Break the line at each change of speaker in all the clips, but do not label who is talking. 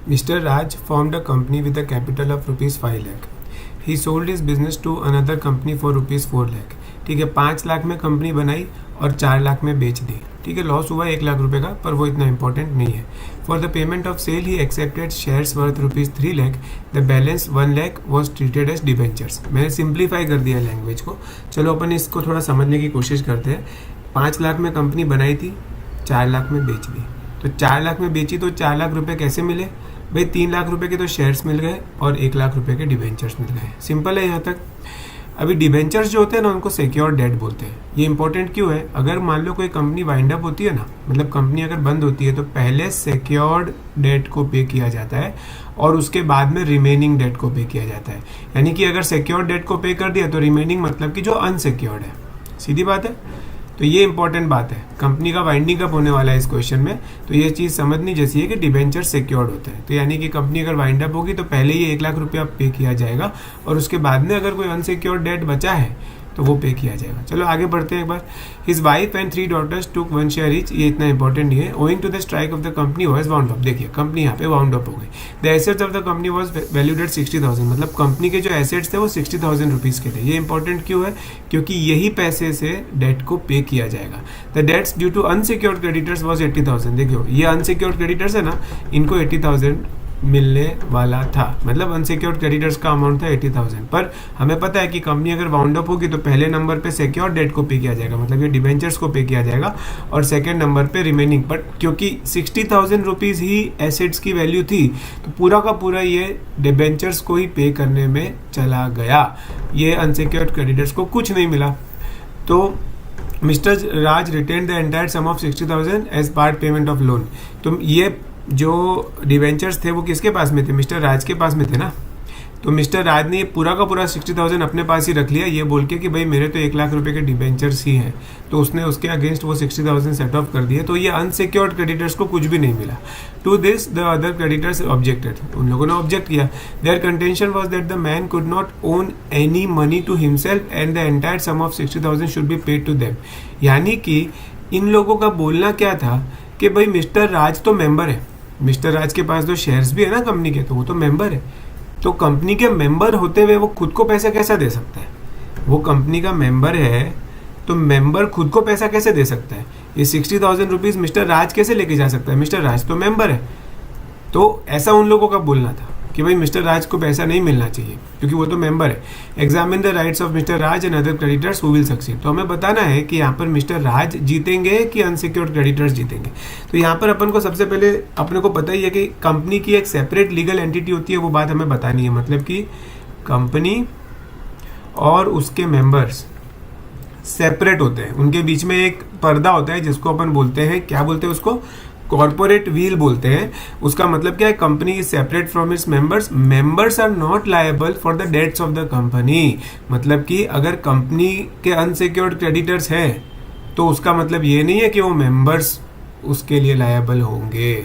Mr. Raj formed a company with a capital of rupees 5 lakh. He sold his business to another company for rupees 4 lakh. ठीक है, 5 लाख में company बनाई और 4 लाख में बेच दी. ठीक है, लॉस हुआ 1 लाख रुपए का, पर वो इतना इंपॉर्टेंट नहीं है. For the payment of sale he accepted shares worth rupees 3 lakh. The balance 1 lakh was treated as debentures. मैंने सिंप्लीफाई कर दिया लैंग्वेज को. चलो अपन इसको थोड़ा समझने की कोशिश करते हैं. 5 लाख में कंपनी बनाई थी, 4 लाख में बेच दी. तो 4 लाख में बेची तो 4 लाख रुपए कैसे मिले भाई? 3 लाख रुपए के तो शेयर्स मिल गए और 1 लाख रुपए के डिबेंचर्स मिल गए. सिंपल है यहाँ तक. अभी डिबेंचर्स जो होते हैं ना, उनको सिक्योर डेट बोलते हैं. ये इंपॉर्टेंट क्यों है? अगर मान लो कोई कंपनी वाइंड अप होती है ना, मतलब कंपनी अगर बंद होती है, तो पहले सिक्योर्ड डेट को पे किया जाता है और उसके बाद में रिमेनिंग डेट को पे किया जाता है. यानी कि अगर सिक्योर्ड डेट को पे कर दिया तो रिमेनिंग मतलब कि जो अनसिक्योर्ड है. सीधी बात है. तो ये इंपॉर्टेंट बात है. कंपनी का वाइंडिंग अप होने वाला है इस क्वेश्चन में, तो ये चीज़ समझनी जैसी है कि डिबेंचर सिक्योर्ड होते हैं. तो यानी कि कंपनी अगर वाइंड अप होगी तो पहले ही 1 लाख रुपया पे किया जाएगा और उसके बाद में अगर कोई अनसिक्योर्ड डेट बचा है तो वो पे किया जाएगा. चलो आगे बढ़ते हैं एक बार. His wife and 3 daughters took 1 share each. ये इतना इंपॉर्टेंट नहीं है. Owing to the strike of the company was wound up. देखिए, कंपनी यहाँ पे वाउंड अप हो गई. The assets of the company was valued at 60,000. मतलब कंपनी के जो एसेट्स थे वो 60,000 रुपीज़ के थे. ये इंपॉर्टेंट क्यों है? क्योंकि यही पैसे से डेट को पे किया जाएगा. The debts due to unsecured creditors was 80,000. देखियो, ये अनसिक्योर्ड क्रेडिटर्स है ना, इनको 80,000 मिलने वाला था. मतलब अनसिक्योर्ड क्रेडिटर्स का अमाउंट था 80,000. पर हमें पता है कि कंपनी अगर वाउंड अप होगी तो पहले नंबर पे सिक्योर्ड डेट को पे किया जाएगा, मतलब ये डिबेंचर्स को पे किया जाएगा, और सेकंड नंबर पे रिमेनिंग. बट क्योंकि 60,000 रुपीज़ ही एसेट्स की वैल्यू थी, तो पूरा का पूरा ये डिबेंचर्स को ही पे करने में चला गया. ये अनसिक्योर्ड क्रेडिटर्स को कुछ नहीं मिला. तो Mr Raj retain the entire sum of 60,000 as part payment of loan. तो ये जो डिवेंचर्स थे वो किसके पास में थे? मिस्टर राज के पास में थे ना. तो मिस्टर राज ने ये पूरा का पूरा 60,000 अपने पास ही रख लिया, ये बोल के कि भाई मेरे तो 1 लाख रुपए के डिवेंचर्स ही हैं. तो उसने उसके अगेंस्ट वो 60,000 सेट ऑफ कर दिए. तो ये अनसिक्योर्ड क्रेडिटर्स को कुछ भी नहीं मिला. To this the other creditors objected. उन लोगों ने ऑब्जेक्ट किया. Their contention was that the man could not own any money to himself and the entire sum of 60,000 should be paid to them. यानी कि इन लोगों का बोलना क्या था कि भाई मिस्टर राज तो मेंबर है, मिस्टर राज के पास तो शेयर्स भी है ना कंपनी के, तो वो तो मेंबर है. तो कंपनी के मेंबर होते हुए वो खुद को पैसा कैसा दे सकता है? वो कंपनी का मेंबर है तो मेंबर खुद को पैसा कैसे दे सकता है? ये 60,000 रुपीज़ मिस्टर राज कैसे लेके जा सकता है? मिस्टर राज तो मेंबर है. तो ऐसा उन लोगों का बोलना था कि भाई मिस्टर राज को पैसा नहीं मिलना चाहिए क्योंकि वो तो मेंबर है. Examine the rights of mister Raj and other creditors who will succeed. तो हमें बताना है कि यहाँ पर मिस्टर राज जीतेंगे कि अनसिक्योर्ड क्रेडिटर्स जीतेंगे. तो यहाँ पर अपन को सबसे पहले अपने को पता ही है कि कंपनी की एक सेपरेट लीगल एंटिटी होती है, वो बात हमें बतानी है. मतलब कि कंपनी और उसके मेंबर्स सेपरेट होते हैं, उनके बीच में एक पर्दा होता है जिसको अपन बोलते हैं, क्या बोलते हैं उसको? कॉर्पोरेट व्हील बोलते हैं. उसका मतलब क्या है? Company is separate from its members. Members are not liable for the debts of the company. मतलब कि अगर कंपनी के अनसिक्योर्ड क्रेडिटर्स हैं तो उसका मतलब ये नहीं है कि वो मेंबर्स उसके लिए लायबल होंगे.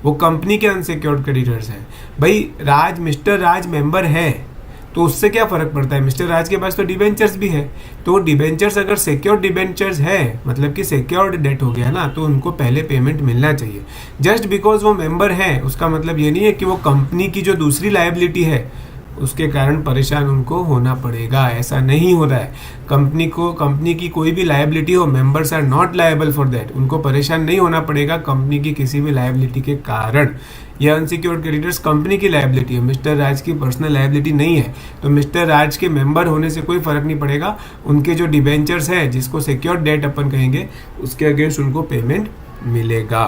वो कंपनी के अनसिक्योर्ड क्रेडिटर्स हैं. भाई मिस्टर राज मेंबर है तो उससे क्या फर्क पड़ता है? मिस्टर राज के पास तो डिबेंचर्स भी है. तो डिबेंचर्स अगर सिक्योर्ड डिबेंचर्स है, मतलब कि सिक्योर्ड डेट हो गया ना, तो उनको पहले पेमेंट मिलना चाहिए. जस्ट बिकॉज वो मेंबर है उसका मतलब ये नहीं है कि वो कंपनी की जो दूसरी लायबिलिटी है उसके कारण परेशान उनको होना पड़ेगा. ऐसा नहीं हो रहा है. कंपनी की कोई भी लायबिलिटी हो, members are not liable for that. उनको परेशान नहीं होना पड़ेगा कंपनी की किसी भी लायबिलिटी के कारण. ये अनसिक्योर्ड क्रेडिटर्स कंपनी की लायबिलिटी है, मिस्टर राज की पर्सनल लायबिलिटी नहीं है. तो मिस्टर राज के मेंबर होने से कोई फर्क नहीं पड़ेगा. उनके जो डिबेंचर्स है, जिसको सिक्योर्ड डेट अपन कहेंगे, उसके अगेंस्ट उनको पेमेंट मिलेगा.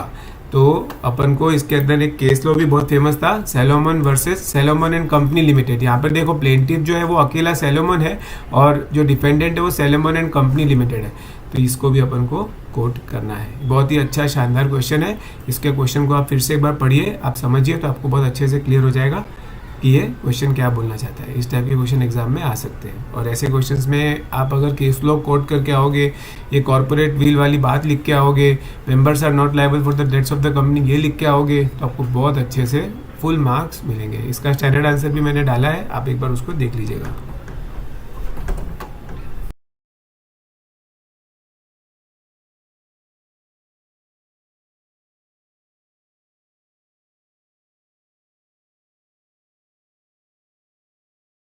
तो अपन को इसके अंदर एक केस लॉ भी बहुत फेमस था, Salomon versus Salomon and company limited. यहाँ पर देखो, प्लेंटिफ जो है वो अकेला सैलोमन है और जो डिफेंडेंट है वो सैलोमन एंड कंपनी लिमिटेड है. तो इसको भी अपन को कोट करना है. बहुत ही अच्छा शानदार क्वेश्चन है. इसके क्वेश्चन को आप फिर से एक बार पढ़िए, आप समझिए, तो आपको बहुत अच्छे से क्लियर हो जाएगा कि ये क्वेश्चन क्या बोलना चाहता है. इस टाइप के क्वेश्चन एग्जाम में आ सकते हैं. और ऐसे क्वेश्चंस में आप अगर केस लॉ कोट करके आओगे, ये कॉर्पोरेट व्हील वाली बात लिख के आओगे, members are not liable for the debts of the company, ये लिख के आओगे, तो आपको बहुत अच्छे से फुल मार्क्स मिलेंगे. इसका स्टैंडर्ड आंसर भी मैंने डाला है, आप एक बार उसको देख लीजिएगा.